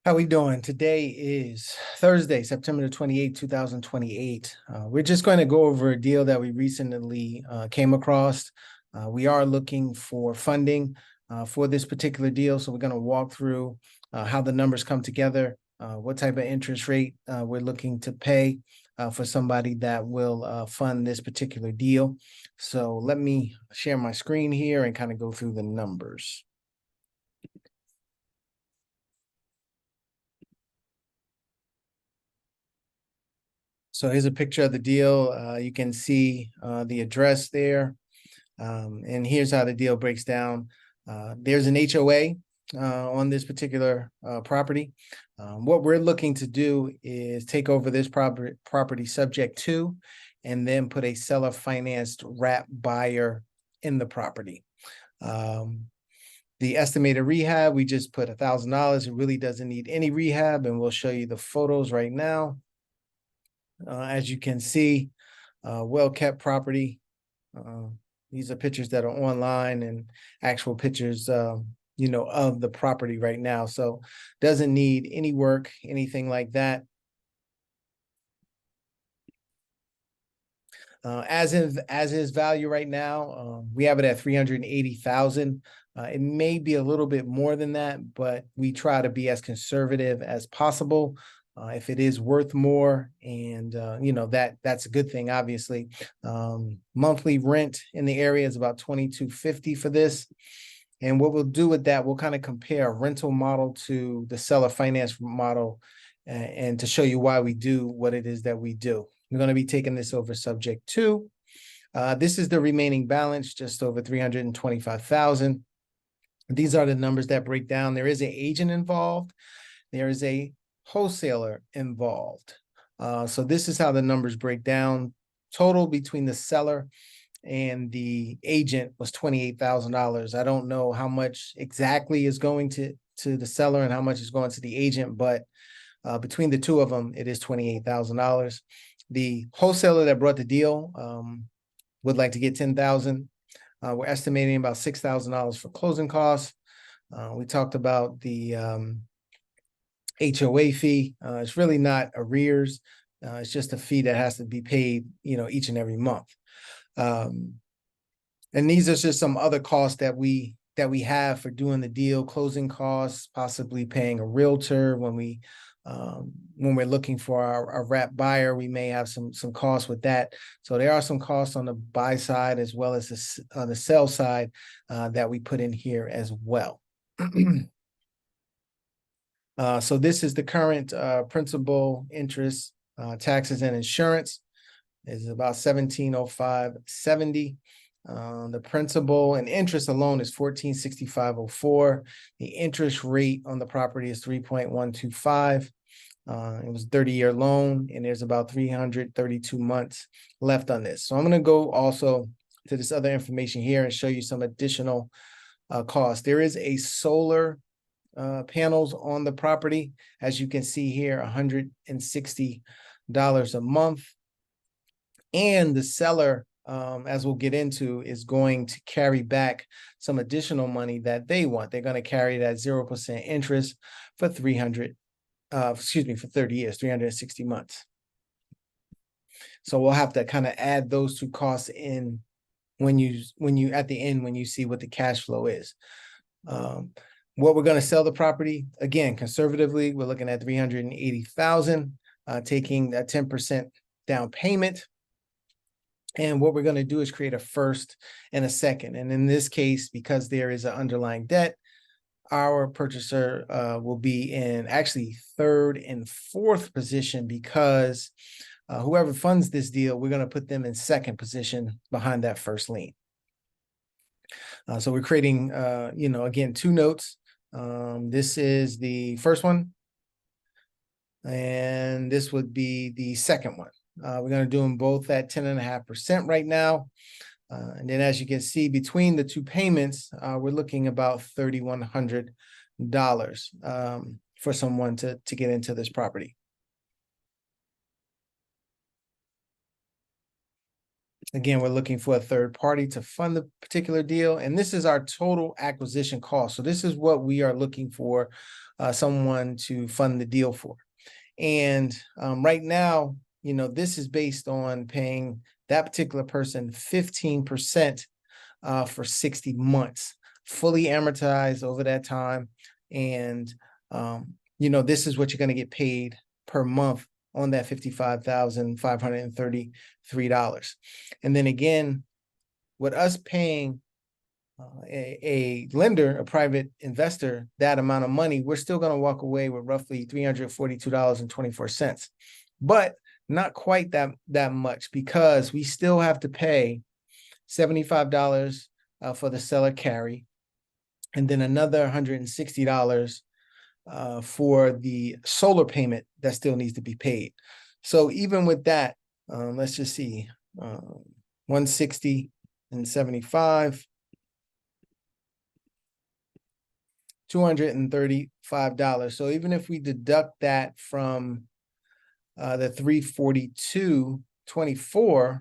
How we doing? Today is Thursday, September the 28th, 2028. We're just going to go over a deal that we recently came across. We are looking for funding for this particular deal. So we're going to walk through how the numbers come together, what type of interest rate we're looking to pay for somebody that will fund this particular deal. So let me share my screen here and kind of go through the numbers. So here's a picture of the deal. You can see the address there. And here's how the deal breaks down. There's an HOA on this particular property. What we're looking to do is take over this property subject to, and then put a seller financed wrap buyer in the property. The estimated rehab, we just put $1,000. It really doesn't need any rehab, and we'll show you the photos right now. As you can see, well-kept property. These are pictures that are online and actual pictures, of the property right now. So doesn't need any work, anything like that. As is value right now, we have it at 380,000. It may be a little bit more than that, but we try to be as conservative as possible. If it is worth more, and that's a good thing, obviously. Monthly rent in the area is about $2,250 for this. And what we'll do with that, we'll kind of compare a rental model to the seller finance model, and to show you why we do what it is that we do. We're going to be taking this over subject to. This is the remaining balance, just over 325,000. These are the numbers that break down. There is an agent involved. There is a wholesaler involved. So this is how the numbers break down. Total between the seller and the agent was $28,000. I don't know how much exactly is going to the seller and how much is going to the agent, but between the two of them, it is $28,000. The wholesaler that brought the deal would like to get $10,000. We're estimating about $6,000 for closing costs. We talked about the HOA fee. It's really not arrears. It's just a fee that has to be paid, each and every month. And these are just some other costs that we have for doing the deal: closing costs, possibly paying a realtor when we're looking for our wrap buyer. We may have some costs with that. So there are some costs on the buy side as well as on the sell side that we put in here as well. So this is the current principal, interest, taxes, and insurance. Is about $1,705.70. The principal and interest alone is $1,465.04. The interest rate on the property is 3.125. It was a 30-year loan, and there's about 332 months left on this. So I'm going to go also to this other information here and show you some additional costs. There is a solar panels on the property. As you can see here, $160 a month. And the seller, as we'll get into, is going to carry back some additional money that they want. They're going to carry that 0% interest for 30 years, 360 months. So we'll have to kind of add those two costs in when you at the end, when you see what the cash flow is. What we're going to sell the property, again, conservatively, we're looking at 380,000, taking a 10% down payment. And what we're going to do is create a first and a second. And in this case, because there is an underlying debt, our purchaser will be in actually third and fourth position, because whoever funds this deal, we're going to put them in second position behind that first lien. So we're creating, again, two notes. This is the first one, and this would be the second one. We're going to do them both at 10.5% right now. And then, as you can see, between the two payments, we're looking about $3,100 for someone to get into this property. Again, we're looking for a third party to fund the particular deal, and this is our total acquisition cost. So this is what we are looking for someone to fund the deal for. And right now, this is based on paying that particular person 15% for 60 months, fully amortized over that time. And, this is what you're going to get paid per month on that $55,533. And then again, with us paying a lender, a private investor, that amount of money, we're still going to walk away with roughly $342.24, but not quite that much, because we still have to pay $75 for the seller carry, and then another $160 for the solar payment that still needs to be paid. So even with that, let's just see, 160 and 75, $235. So even if we deduct that from the 342.24,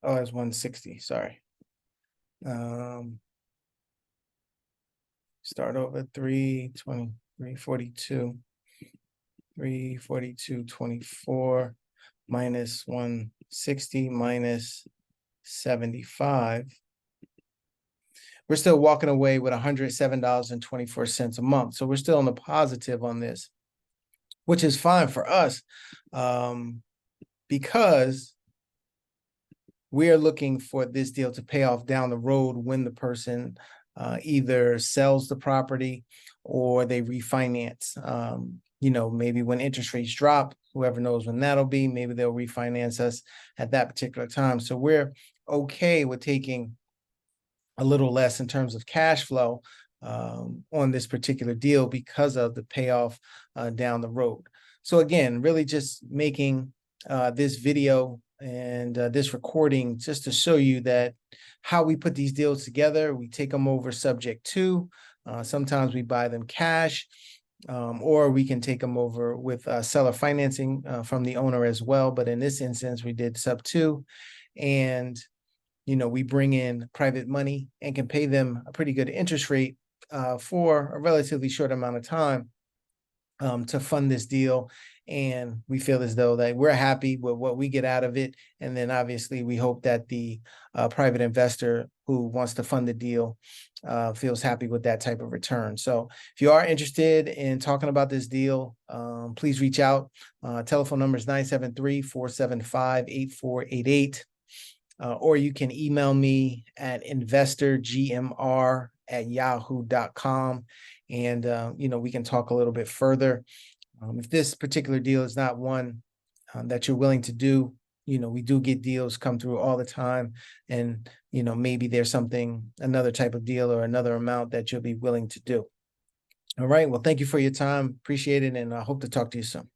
oh, it's 160, sorry. Start over 342, 342.24 minus 160 minus 75. We're still walking away with $107.24 a month. So we're still in the positive on this, which is fine for us, because we are looking for this deal to pay off down the road when the person either sells the property or they refinance. Maybe when interest rates drop, whoever knows when that'll be, maybe they'll refinance us at that particular time. So we're okay with taking a little less in terms of cash flow on this particular deal because of the payoff down the road. So again, really just making this video and this recording just to show you that how we put these deals together. We take them over subject to, sometimes we buy them cash, or we can take them over with seller financing from the owner as well. But in this instance, we did sub to, and we bring in private money and can pay them a pretty good interest rate for a relatively short amount of time to fund this deal. And we feel as though that we're happy with what we get out of it. And then obviously we hope that the private investor who wants to fund the deal feels happy with that type of return. So if you are interested in talking about this deal, please reach out. Telephone number is 973-475-8488. Or you can email me at investorgmr@yahoo.com. And, we can talk a little bit further. If this particular deal is not one that you're willing to do, we do get deals come through all the time. And, maybe there's another type of deal or another amount that you'll be willing to do. All right. Well, thank you for your time. Appreciate it. And I hope to talk to you soon.